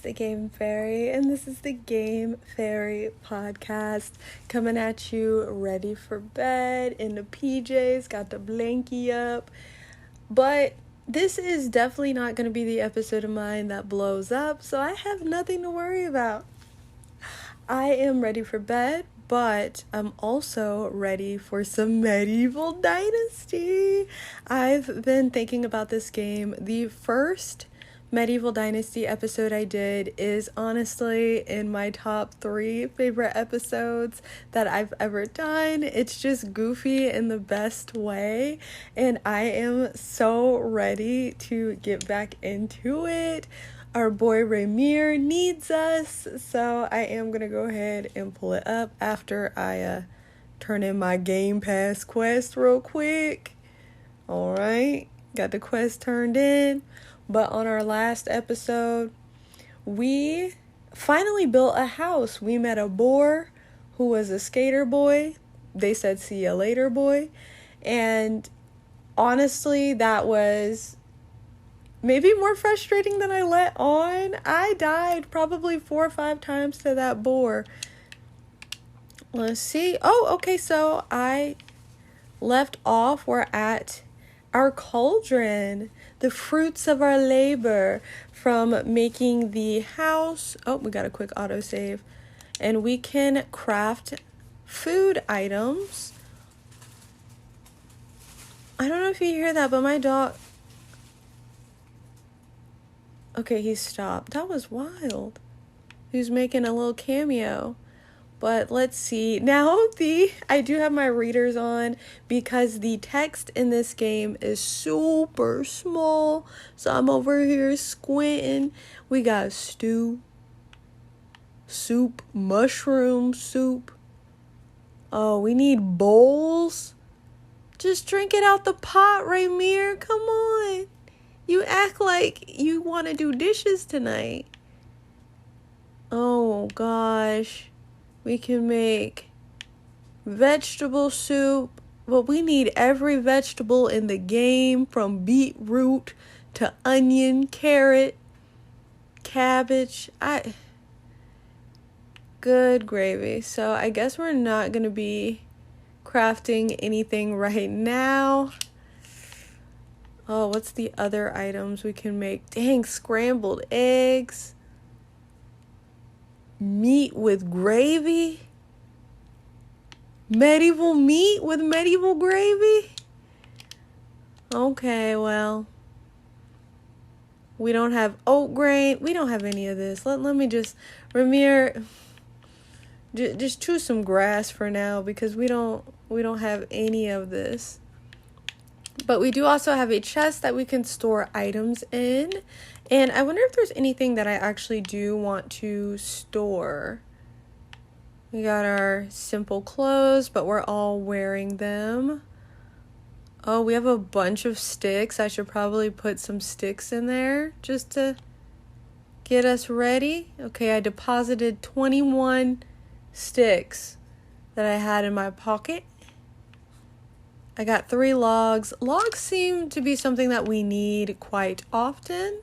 the Game Faerie, and this is the Game Faerie Podcast, coming at you ready for bed, in the PJs, got the blankie up, but this is definitely not going to be the episode of mine that blows up, so I have nothing to worry about. I am ready for bed, but I'm also ready for some medieval Dynasty. I've been thinking about this game. The first Medieval Dynasty episode I did is honestly in my top 3 favorite episodes that I've ever done. It's just goofy in the best way, and I am so ready to get back into it. Our boy Ramir needs us, so I am gonna go ahead and pull it up after I turn in my Game Pass quest real quick. Alright, got the quest turned in. But on our last episode, we finally built a house. We met a boar who was a skater boy. They said, "See ya later, boy." And honestly, that was maybe more frustrating than I let on. I died probably 4 or 5 times to that boar. Let's see. Oh, okay, so I left off. We're at our cauldron, the fruits of our labor from making the house. Oh, we got a quick autosave. And we can craft food items. I don't know if you hear that, but my dog... Okay, he stopped. That was wild. He was making a little cameo. But let's see. Now, I do have my readers on because the text in this game is super small. So I'm over here squinting. We got stew, soup, mushroom soup. Oh, we need bowls. Just drink it out the pot, Ramir. Come on. You act like you want to do dishes tonight. Oh, gosh. We can make vegetable soup, but we need every vegetable in the game, from beetroot to onion, carrot, cabbage. Good gravy. So I guess we're not going to be crafting anything right now. Oh, what's the other items we can make? Dang, scrambled eggs. Meat with gravy? Medieval meat with medieval gravy? Okay, well. We don't have oat grain. We don't have any of this. Let me just... Ramir, just chew some grass for now because we don't have any of this. But we do also have a chest that we can store items in. And I wonder if there's anything that I actually do want to store. We got our simple clothes, but we're all wearing them. Oh, we have a bunch of sticks. I should probably put some sticks in there just to get us ready. Okay, I deposited 21 sticks that I had in my pocket. I got 3 logs. Logs seem to be something that we need quite often.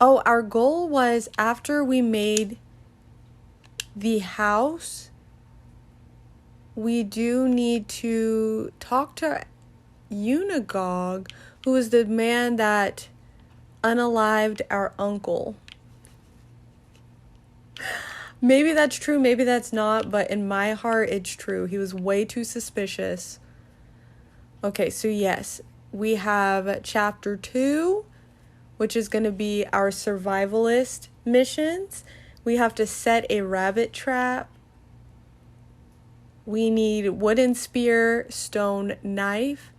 Oh, our goal was after we made the house, we do need to talk to Unagog, who is the man that unalived our uncle. Maybe that's true, maybe that's not, but in my heart, it's true. He was way too suspicious. Okay, so yes, we have chapter 2, which is going to be our survivalist missions. We have to set a rabbit trap. We need wooden spear, stone knife,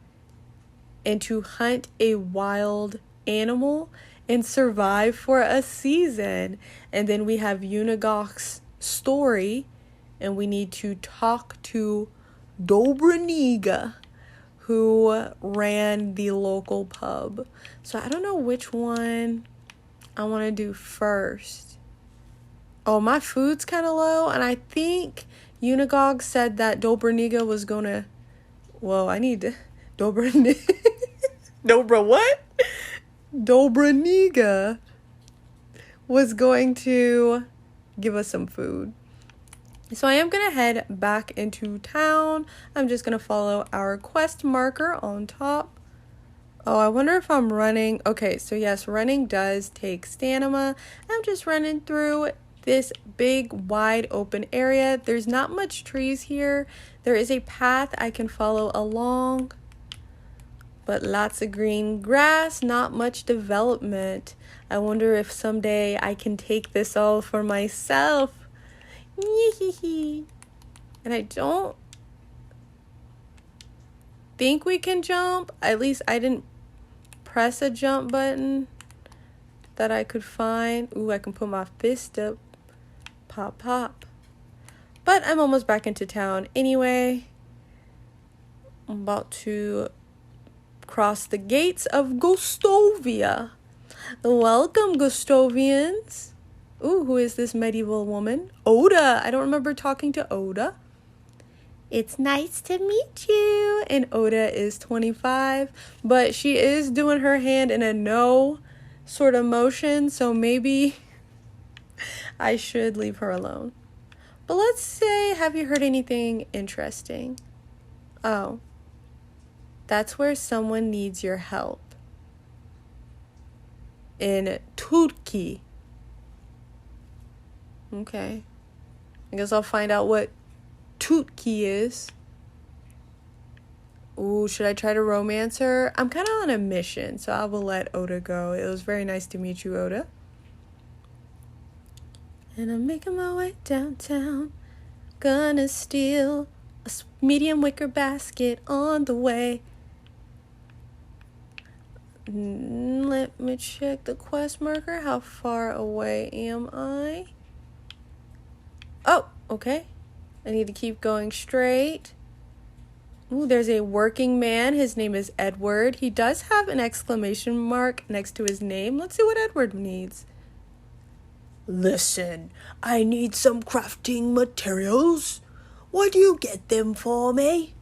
and to hunt a wild animal and survive for a season. And then we have Unagog's story, and we need to talk to Dobraniga, who ran the local pub. So I don't know which one I want to do first. Oh, my food's kind of low, and I think Unagog said that Dobraniga was gonna... Whoa, I need to... Dobra what? Dobraniga was going to give us some food. So I am going to head back into town. I'm just going to follow our quest marker on top. Oh, I wonder if I'm running. Okay, so yes, running does take stamina. I'm just running through this big, wide open area. There's not much trees here. There is a path I can follow along, but lots of green grass, not much development. I wonder if someday I can take this all for myself. And I don't think we can jump. At least I didn't press a jump button that I could find. Ooh, I can put my fist up. Pop, pop. But I'm almost back into town anyway. I'm about to cross the gates of Gustovia. Welcome, Gustovians. Ooh, who is this medieval woman? Oda. I don't remember talking to Oda. It's nice to meet you. And Oda is 25, but she is doing her hand in a no sort of motion, so maybe I should leave her alone. But let's say, have you heard anything interesting? Oh, that's where someone needs your help. In Turkey. Okay. I guess I'll find out what Turkey is. Ooh, should I try to romance her? I'm kind of on a mission, so I will let Oda go. It was very nice to meet you, Oda. And I'm making my way downtown. Gonna steal a medium wicker basket on the way. Let me check the quest marker. How far away am I? Oh, okay. I need to keep going straight. Ooh, there's a working man. His name is Edward. He does have an exclamation mark next to his name. Let's see what Edward needs. Listen, I need some crafting materials. Would you get them for me?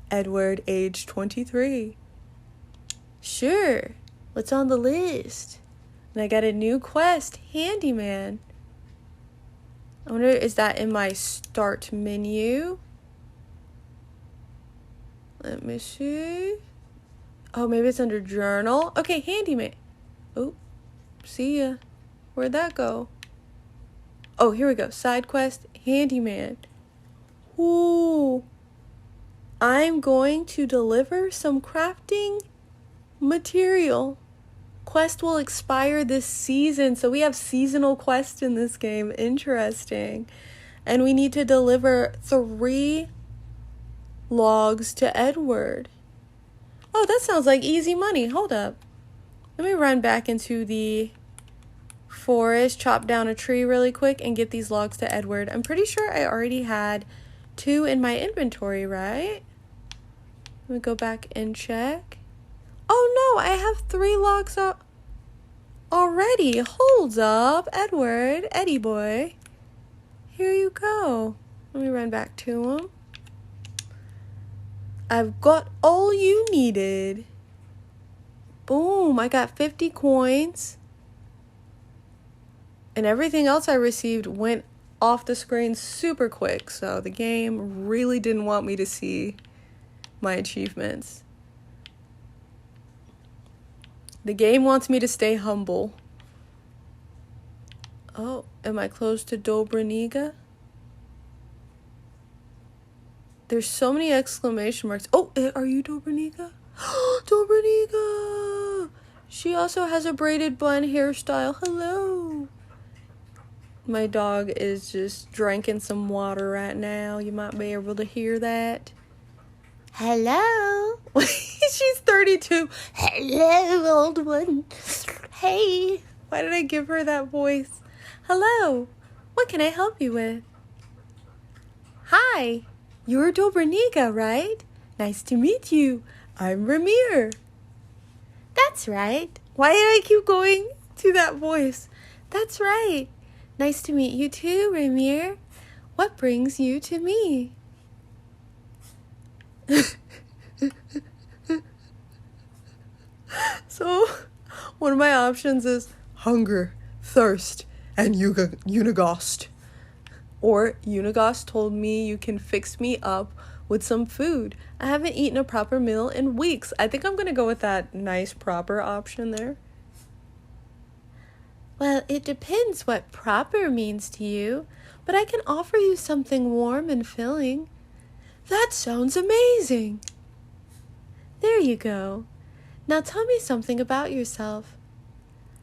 Edward, age 23. Sure. What's on the list? And I got a new quest, handyman. I wonder, is that in my start menu? Let me see. Oh, maybe it's under journal. Okay, handyman. Oh, see ya. Where'd that go? Oh, here we go. Side quest, handyman. Ooh. I'm going to deliver some crafting material. Quest will expire this season, so we have seasonal quests in this game. Interesting. And we need to deliver 3 logs to Edward. Oh, that sounds like easy money. Hold up. Let me run back into the forest, chop down a tree really quick, and get these logs to Edward. I'm pretty sure I already had 2 in my inventory, right? Let me go back and check. Oh no, I have 3 logs up already. Hold up, Edward, Eddie boy. Here you go. Let me run back to him. I've got all you needed. Boom, I got 50 coins. And everything else I received went off the screen super quick. So the game really didn't want me to see my achievements. The game wants me to stay humble. Oh, am I close to Dobraniga? There's so many exclamation marks. Oh, are you Dobraniga? Dobraniga! She also has a braided bun hairstyle. Hello. My dog is just drinking some water right now. You might be able to hear that. Hello. She's 32. Hello, old one. Hey. Why did I give her that voice? Hello. What can I help you with? Hi. You're Dobraniga, right? Nice to meet you. I'm Ramir. That's right. Why did I keep going to that voice? That's right. Nice to meet you too, Ramir. What brings you to me? So, one of my options is hunger, thirst and Unigost. Or Unigost told me you can fix me up with some food. I haven't eaten a proper meal in weeks. I think I'm going to go with that nice proper option there. Well, it depends what proper means to you, but I can offer you something warm and filling. That sounds amazing. There you go. Now tell me something about yourself.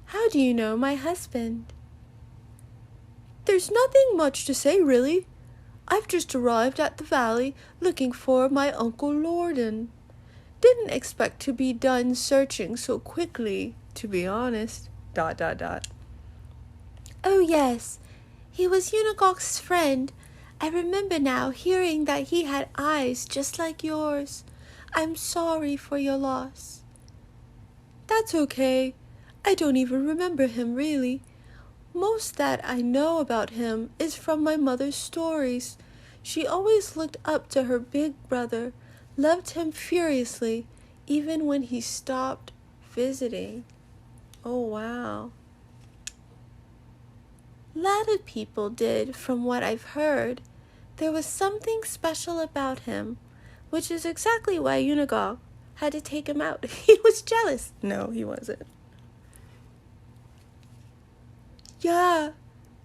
How do you know my husband? There's nothing much to say, really. I've just arrived at the valley looking for my Uncle Lorden. Didn't expect to be done searching so quickly, to be honest. ... Oh, yes. He was Unigok's friend. I remember now hearing that he had eyes just like yours. I'm sorry for your loss. That's okay. I don't even remember him, really. Most that I know about him is from my mother's stories. She always looked up to her big brother, loved him furiously, even when he stopped visiting. Oh, wow. A lot of people did, from what I've heard. There was something special about him, which is exactly why Unigok had to take him out. He was jealous. No, he wasn't. Yeah,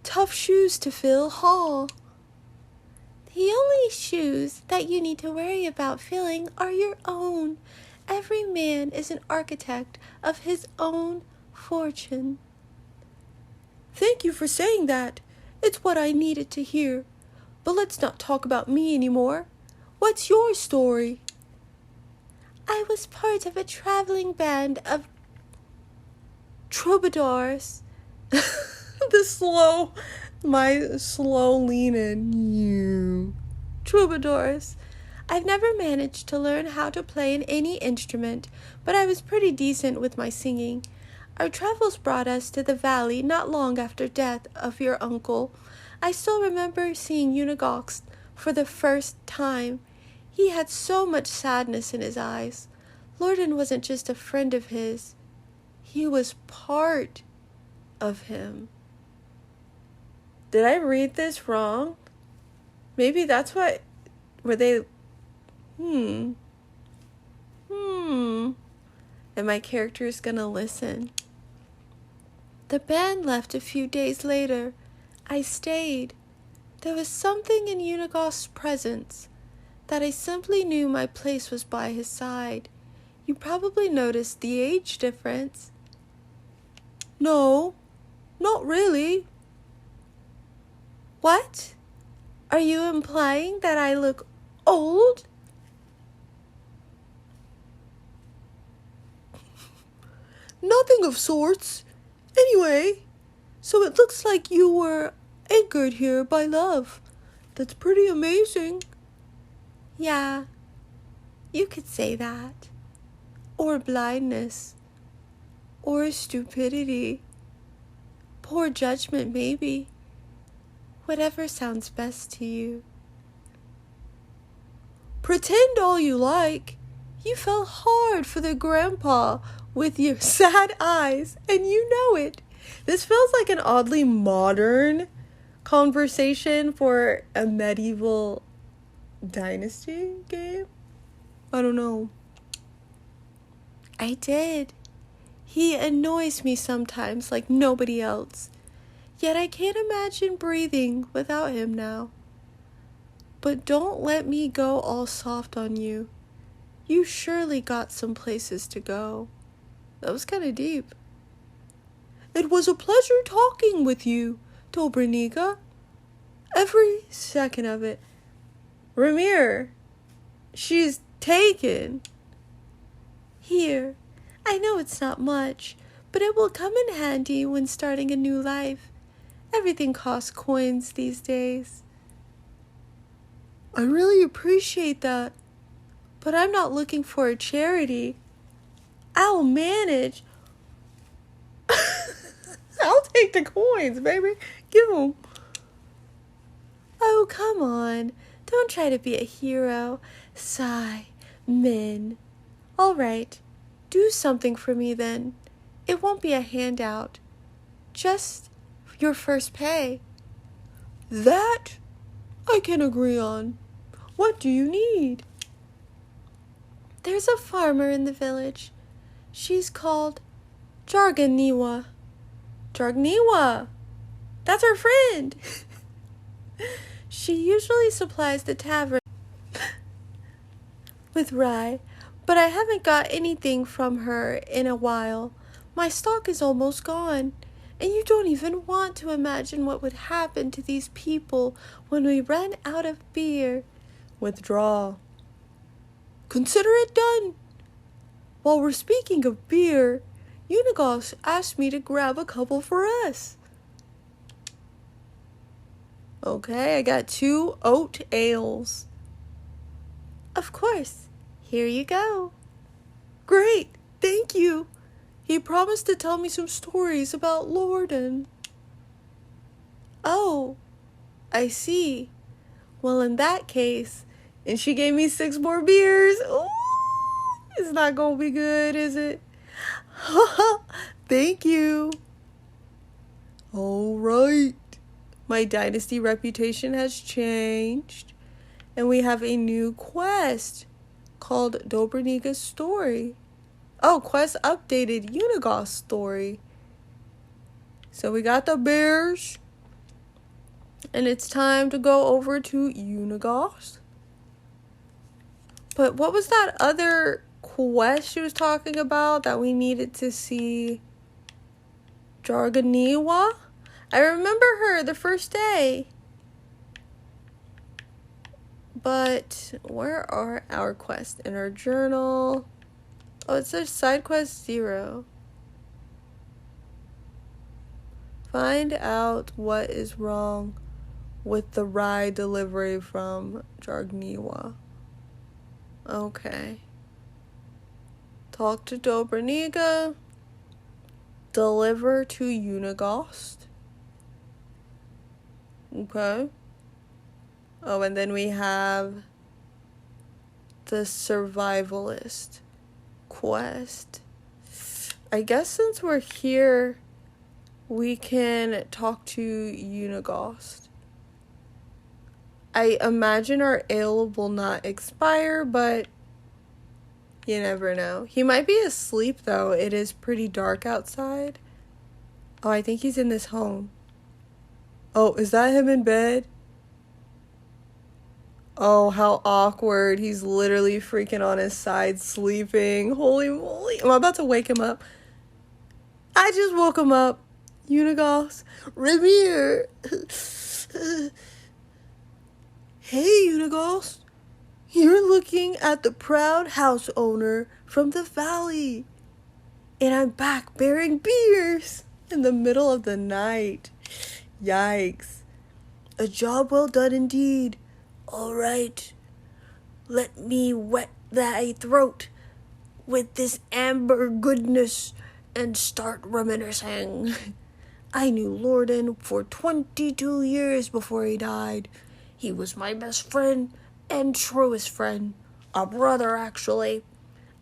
tough shoes to fill, huh? The only shoes that you need to worry about filling are your own. Every man is an architect of his own fortune. Thank you for saying that. It's what I needed to hear. But let's not talk about me anymore. What's your story? I was part of a traveling band of troubadours. My slow lean in. You. Troubadours. I've never managed to learn how to play any instrument, but I was pretty decent with my singing. Our travels brought us to the valley not long after death of your uncle. I still remember seeing Unigok for the first time. He had so much sadness in his eyes. Lorden wasn't just a friend of his. He was part of him. Did I read this wrong? Maybe that's what... Were they... And my character's gonna listen. The band left a few days later. I stayed. There was something in Unigok's presence that I simply knew my place was by his side. You probably noticed the age difference. No, not really. What? Are you implying that I look old? Nothing of sorts. Anyway, so it looks like you were anchored here by love. That's pretty amazing. Yeah, you could say that. Or blindness. Or stupidity. Poor judgment, maybe. Whatever sounds best to you. Pretend all you like. You fell hard for the grandpa with your sad eyes, and you know it. This feels like an oddly modern conversation for a medieval Dynasty game. I don't know. I did. He annoys me sometimes like nobody else. Yet I can't imagine breathing without him now. But don't let me go all soft on you. You surely got some places to go. That was kind of deep. It was a pleasure talking with you, Dobraniga. Every second of it. Ramir, she's taken. Here, I know it's not much, but it will come in handy when starting a new life. Everything costs coins these days. I really appreciate that, but I'm not looking for a charity. I'll manage. I'll take the coins, baby. Give them. Oh, come on. Don't try to be a hero. Sigh. Men. All right. Do something for me then. It won't be a handout. Just your first pay. That I can agree on. What do you need? There's a farmer in the village. She's called Jarganiwa. Jarganiwa! That's our friend! She usually supplies the tavern with rye, but I haven't got anything from her in a while. My stock is almost gone, and you don't even want to imagine what would happen to these people when we run out of beer. Withdraw. Consider it done. While we're speaking of beer, Unigos asked me to grab a couple for us. Okay, I got 2 oat ales. Of course. Here you go. Great, thank you. He promised to tell me some stories about Lorden. Oh, I see. Well, in that case, and she gave me 6 more beers. Ooh, it's not gonna be good, is it? Thank you. All right. My Dynasty reputation has changed, and we have a new quest called Dobraniga's Story. Oh, quest updated, Unigos Story. So we got the bears, and it's time to go over to Unigos. But what was that other quest she was talking about that we needed to see? Jarganiwa? I remember her the first day. But where are our quests? In our journal. Oh, it says side quest 0. Find out what is wrong with the rye delivery from Jarganiwa. Okay. Talk to Dobraniga. Deliver to Unigos. Okay. Oh, and then we have the survivalist quest. I guess since we're here, we can talk to Unigos. I imagine our ale will not expire, but you never know. He might be asleep, though. It is pretty dark outside. Oh, I think he's in this home. Oh, is that him in bed? Oh, how awkward. He's literally freaking on his side sleeping. Holy moly. I'm about to wake him up. I just woke him up. Unigos. Ramir. Hey, Unigos. You're looking at the proud house owner from the valley. And I'm back bearing beers in the middle of the night. Yikes. A job well done indeed. All right. Let me wet thy throat with this amber goodness and start reminiscing. I knew Lorden for 22 years before he died. He was my best friend and truest friend. A brother, actually.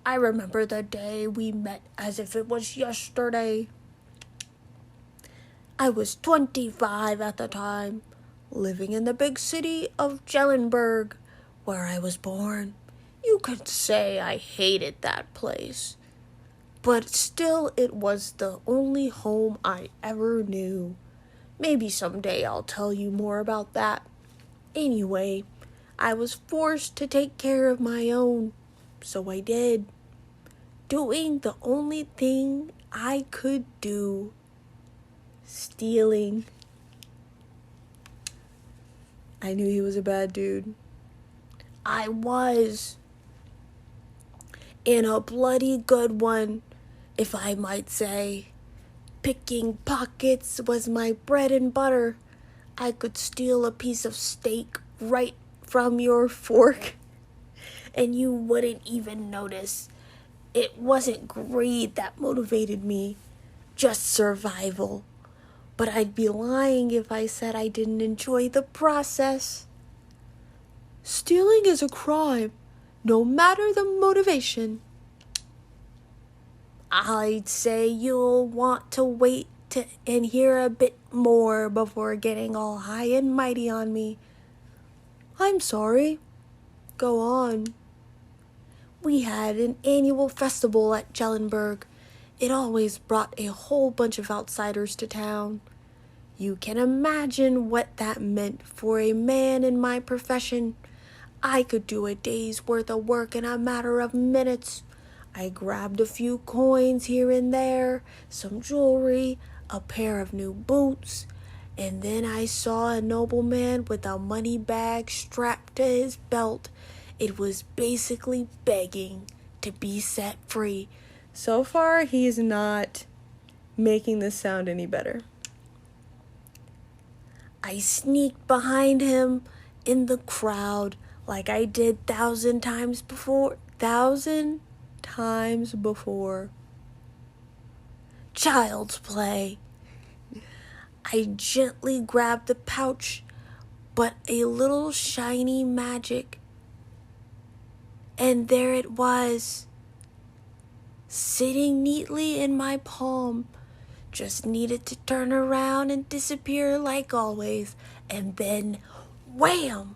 I remember the day we met as if it was yesterday. I was 25 at the time, living in the big city of Jellenberg, where I was born. You could say I hated that place, but still it was the only home I ever knew. Maybe someday I'll tell you more about that. Anyway, I was forced to take care of my own, so I did. Doing the only thing I could do. Stealing. I knew he was a bad dude. I was. And a bloody good one, if I might say. Picking pockets was my bread and butter. I could steal a piece of steak right from your fork, and you wouldn't even notice. It wasn't greed that motivated me, just survival. But I'd be lying if I said I didn't enjoy the process. Stealing is a crime, no matter the motivation. I'd say you'll want to wait and hear a bit more before getting all high and mighty on me. I'm sorry. Go on. We had an annual festival at Jellenberg. It always brought a whole bunch of outsiders to town. You can imagine what that meant for a man in my profession. I could do a day's worth of work in a matter of minutes. I grabbed a few coins here and there, some jewelry, a pair of new boots, and then I saw a nobleman with a money bag strapped to his belt. It was basically begging to be set free. So far, he's not making this sound any better. I sneaked behind him in the crowd like I did 1,000 times before. Child's play. I gently grabbed the pouch, but a little shiny magic. And there it was, sitting neatly in my palm. Just needed to turn around and disappear like always. And then, wham!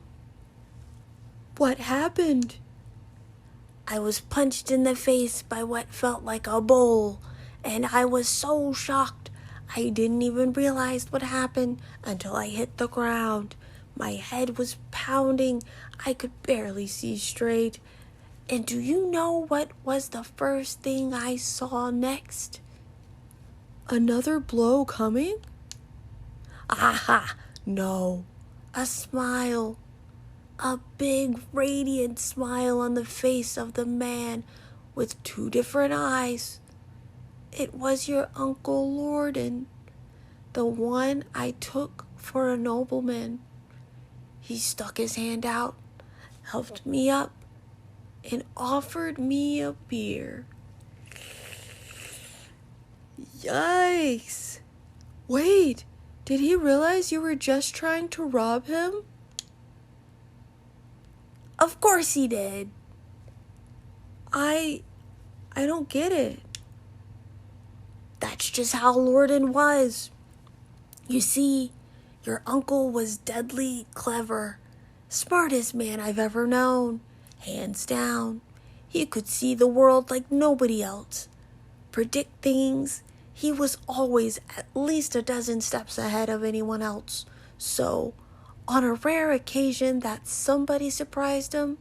What happened? I was punched in the face by what felt like a bowl. And I was so shocked, I didn't even realize what happened until I hit the ground. My head was pounding. I could barely see straight. And do you know what was the first thing I saw next? Another blow coming? Aha! No. A smile. A big, radiant smile on the face of the man with 2 different eyes. It was your Uncle Lorden, the one I took for a nobleman. He stuck his hand out, helped me up, and offered me a beer. Yikes! Wait, did he realize you were just trying to rob him? Of course he did. I don't get it. That's just how Lorden was. You see, your uncle was deadly clever, smartest man I've ever known. Hands down. He could see the world like nobody else. Predict things. He was always at least a dozen steps ahead of anyone else. So, on a rare occasion that somebody surprised him,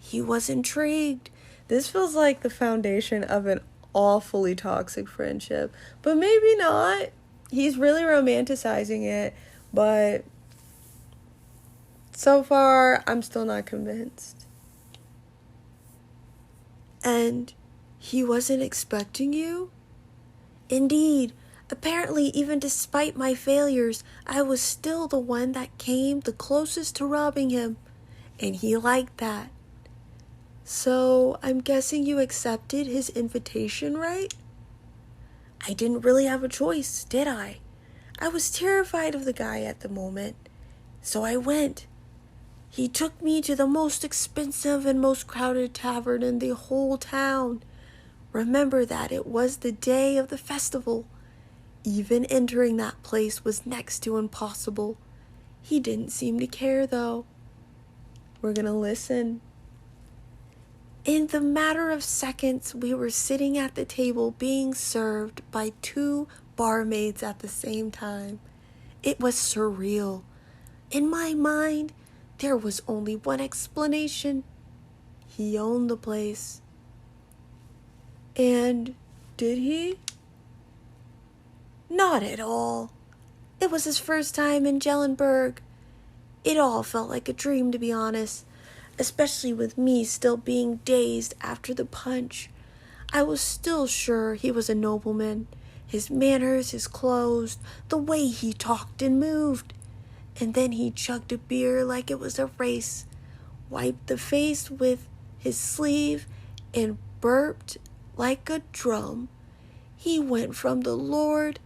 he was intrigued. This feels like the foundation of an awfully toxic friendship. But maybe not. He's really romanticizing it. But so far, I'm still not convinced. And he wasn't expecting you? Indeed, apparently even despite my failures, I was still the one that came the closest to robbing him, and he liked that. So, I'm guessing you accepted his invitation, right? I didn't really have a choice, did I? I was terrified of the guy at the moment, so I went. He took me to the most expensive and most crowded tavern in the whole town. Remember that it was the day of the festival. Even entering that place was next to impossible. He didn't seem to care, though. We're gonna listen. In the matter of seconds, we were sitting at the table being served by 2 barmaids at the same time. It was surreal. In my mind, there was only one explanation. He owned the place. And did he? Not at all. It was his first time in Jellenberg. It all felt like a dream, to be honest, especially with me still being dazed after the punch. I was still sure he was a nobleman. His manners, his clothes, the way he talked and moved. And then he chugged a beer like it was a race, wiped the face with his sleeve, and burped like a drum. He went from the Lord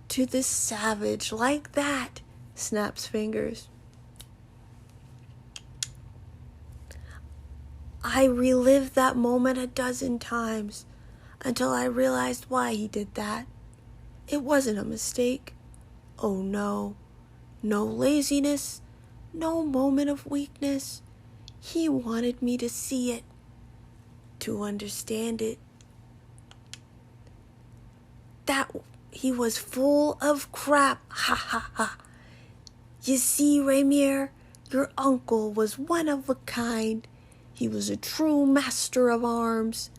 to the savage like that. Snaps fingers. I relived that moment a dozen times until I realized why he did that. It wasn't a mistake. Oh no, no laziness, no moment of weakness. He wanted me to see it, to understand it. That he was full of crap, ha ha ha. You see, Ramier, your uncle was one of a kind. He was a true master of arms,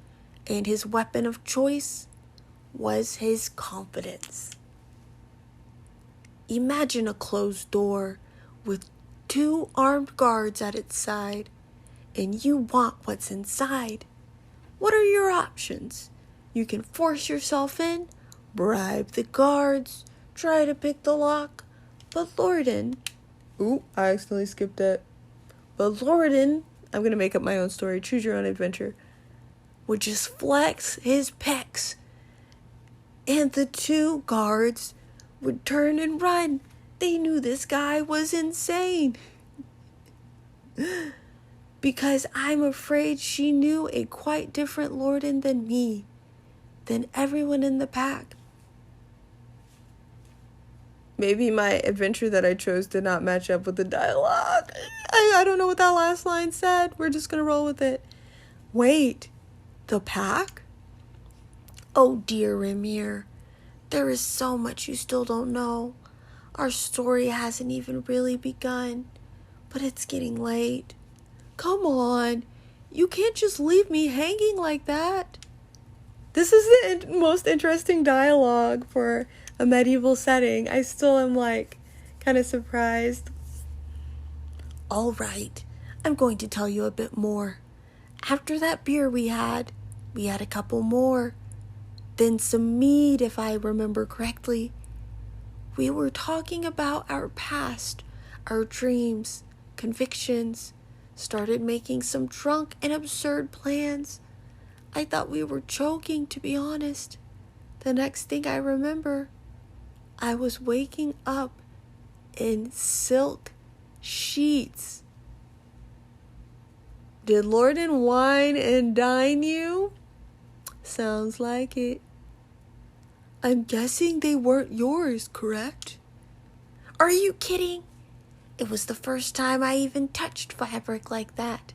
and his weapon of choice was his confidence. Imagine a closed door with 2 armed guards at its side, and you want what's inside. What are your options? You can force yourself in, bribe the guards, try to pick the lock, but Lorden... Ooh, I accidentally skipped it. But Lorden, I'm going to make up my own story, choose your own adventure, would just flex his pecs, and the 2 guards would turn and run. They knew this guy was insane. Because I'm afraid she knew a quite different Lorden than me, than everyone in the pack. Maybe my adventure that I chose did not match up with the dialogue. I don't know what that last line said. We're just going to roll with it. Wait, the pack? Oh dear, Ramir. There is so much you still don't know. Our story hasn't even really begun, but it's getting late. Come on, you can't just leave me hanging like that. This is the most interesting dialogue for a medieval setting. I still am kind of surprised. All right, I'm going to tell you a bit more. After that beer we had a couple more. Then some mead, if I remember correctly. We were talking about our past, our dreams, convictions, started making some drunk and absurd plans. I thought we were joking, to be honest. The next thing I remember, I was waking up in silk sheets. Did Lorden wine and dine you? Sounds like it. I'm guessing they weren't yours, correct? Are you kidding? It was the first time I even touched fabric like that.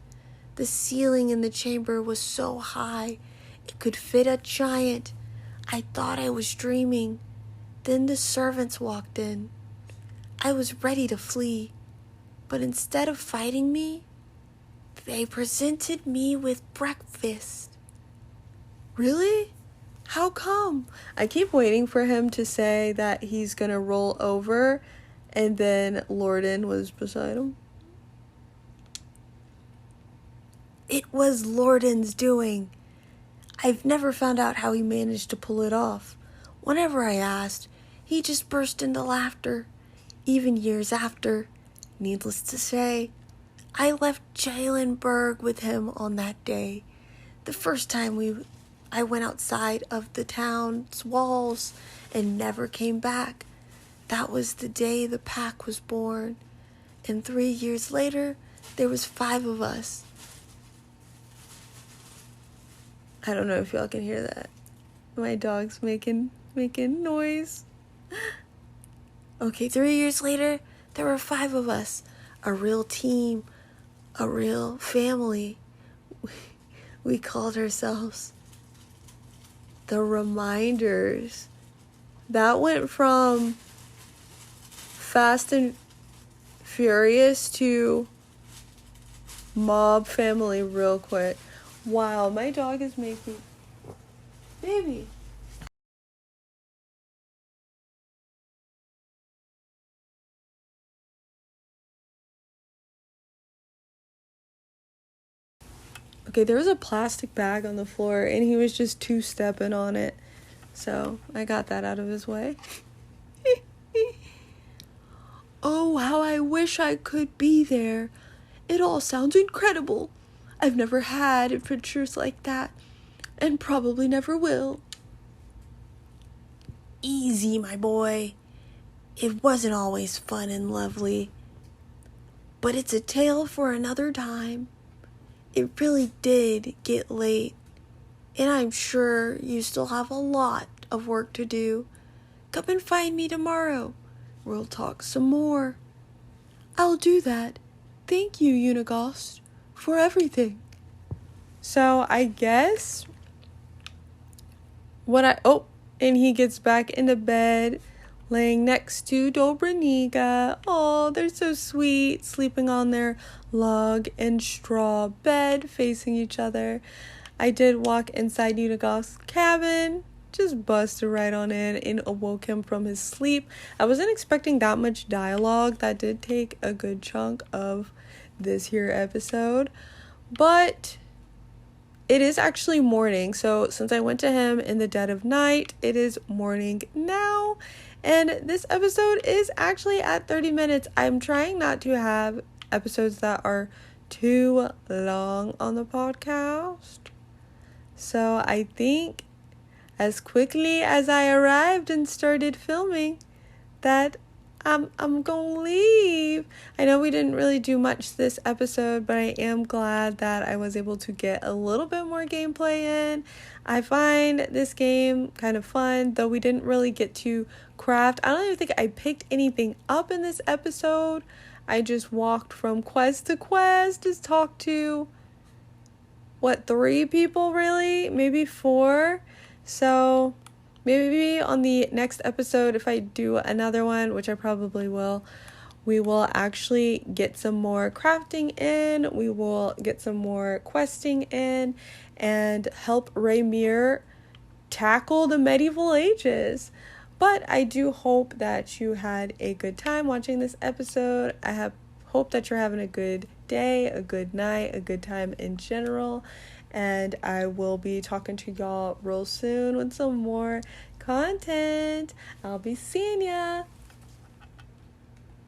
The ceiling in the chamber was so high, it could fit a giant. I thought I was dreaming. Then the servants walked in. I was ready to flee, but instead of fighting me, they presented me with breakfast. Really? How come? I keep waiting for him to say that he's gonna roll over and then Lorden was beside him. It was Lorden's doing. I've never found out how he managed to pull it off. Whenever I asked, he just burst into laughter. Even years after, needless to say, I left Jailenburg with him on that day. The first time I went outside of the town's walls and never came back. That was the day the pack was born. And 3 years later, there was 5 of us. I don't know if y'all can hear that. My dog's making noise. Okay, 3 years later, there were 5 of us. A real team, a real family. We called ourselves the Reminders. That went from Fast and Furious to Mob Family real quick. Wow, my dog is making... Baby. Okay, there was a plastic bag on the floor and he was just two-stepping on it. So I got that out of his way. Oh, how I wish I could be there. It all sounds incredible. I've never had adventures like that, and probably never will. Easy, my boy. It wasn't always fun and lovely, but it's a tale for another time. It really did get late, and I'm sure you still have a lot of work to do. Come and find me tomorrow. we'll talk some more. I'll do that. Thank you, Unigost, for everything. So I guess and he gets back into bed, laying next to Dobraniga. Oh, they're so sweet, sleeping on their log and straw bed, facing each other. I did walk inside Unigost's cabin, just busted right on in and awoke him from his sleep. I wasn't expecting that much dialogue. That did take a good chunk of this here episode, but it is actually morning. So since I went to him in the dead of night, it is morning now, and this episode is actually at 30 minutes. I'm trying not to have episodes that are too long on the podcast, so I think as quickly as I arrived and started filming that I'm gonna leave. I know we didn't really do much this episode, but I am glad that I was able to get a little bit more gameplay in. I find this game kind of fun, though we didn't really get to craft. I don't even think I picked anything up in this episode. I just walked from quest to quest, just talked to 3 people really, maybe 4. So maybe on the next episode, if I do another one, which I probably will, we will actually get some more crafting in, we will get some more questing in, and help Raymir tackle the medieval ages. But I do hope that you had a good time watching this episode. I hope that you're having a good day, a good night, a good time in general. And I will be talking to y'all real soon with some more content. I'll be seeing ya.